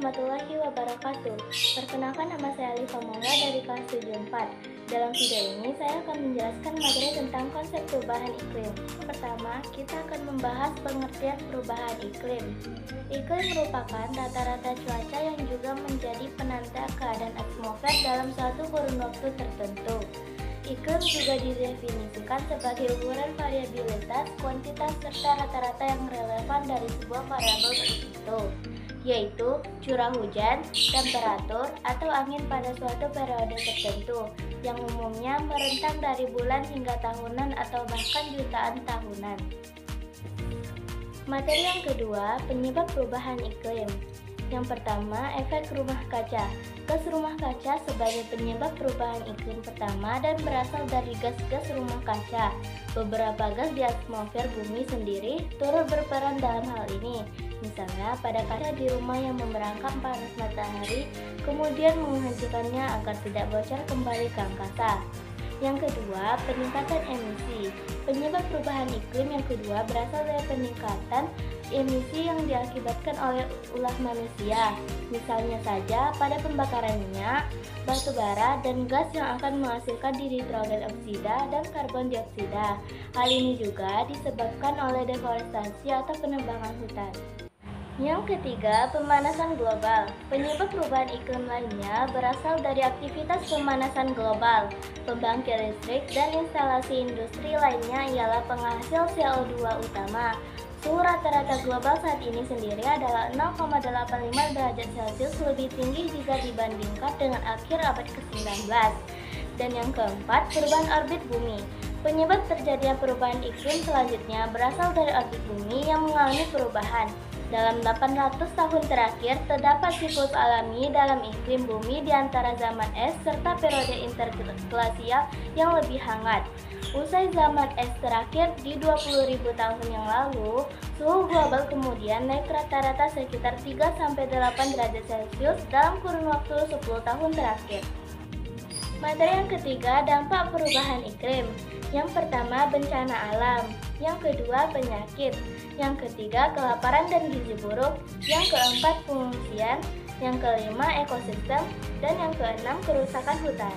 warahmatullahi wabarakatuh. Perkenalkan, nama saya Alifa Mangga dari kelas 74. Dalam video ini saya akan menjelaskan materi tentang konsep perubahan iklim. Pertama, kita akan membahas pengertian perubahan iklim. Iklim merupakan rata-rata cuaca yang juga menjadi penanda keadaan atmosfer dalam suatu kurun waktu tertentu. Iklim juga didefinisikan sebagai ukuran variabilitas, kuantitas, serta rata-rata yang relevan dari sebuah variabel tertentu, yaitu curah hujan, temperatur, atau angin pada suatu periode tertentu, yang umumnya merentang dari bulan hingga tahunan atau bahkan jutaan tahunan. Materi yang kedua, penyebab perubahan iklim. Yang pertama, efek rumah kaca. Gas rumah kaca sebagai penyebab perubahan iklim pertama dan berasal dari gas-gas rumah kaca. Beberapa gas di atmosfer bumi sendiri turut berperan dalam hal ini. Misalnya pada kaca di rumah yang memerangkap panas matahari, kemudian menghancurkannya agar tidak bocor kembali ke angkasa. Yang kedua, peningkatan emisi. Penyebab perubahan iklim yang kedua berasal dari peningkatan emisi yang diakibatkan oleh ulah manusia. Misalnya saja pada pembakaran minyak, batu bara, dan gas yang akan menghasilkan nitrogen oksida dan karbon dioksida. Hal ini juga disebabkan oleh deforestasi atau penebangan hutan. Yang ketiga, pemanasan global. Penyebab perubahan iklim lainnya berasal dari aktivitas pemanasan global. Pembangkit listrik dan instalasi industri lainnya ialah penghasil CO2 utama. Suhu rata-rata global saat ini sendiri adalah 0,85 derajat Celcius, lebih tinggi jika dibandingkan dengan akhir abad ke-19. Dan yang keempat, perubahan orbit bumi. Penyebab terjadinya perubahan iklim selanjutnya berasal dari orbit bumi yang mengalami perubahan. Dalam 800 tahun terakhir, terdapat siklus alami dalam iklim bumi di antara zaman es serta periode interglasial yang lebih hangat. Usai zaman es terakhir di 20.000 tahun yang lalu, suhu global kemudian naik rata-rata sekitar 3-8 derajat Celcius dalam kurun waktu 10 tahun terakhir. Materi yang ketiga, dampak perubahan iklim. Yang pertama, bencana alam. Yang kedua, penyakit. Yang ketiga, kelaparan dan gizi buruk. Yang keempat, pengungsian. Yang kelima, ekosistem. Dan yang keenam, kerusakan hutan.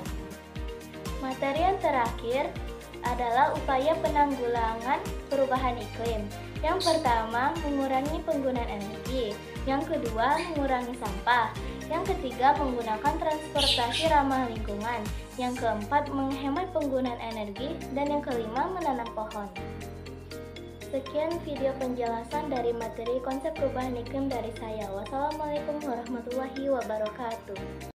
Materi yang terakhir adalah upaya penanggulangan perubahan iklim. Yang pertama, mengurangi penggunaan energi. Yang kedua, mengurangi sampah. Yang ketiga, menggunakan transportasi ramah lingkungan. Yang keempat, menghemat penggunaan energi. Dan yang kelima, menanam pohon. Sekian video penjelasan dari materi konsep perubahan iklim dari saya. Wassalamualaikum warahmatullahi wabarakatuh.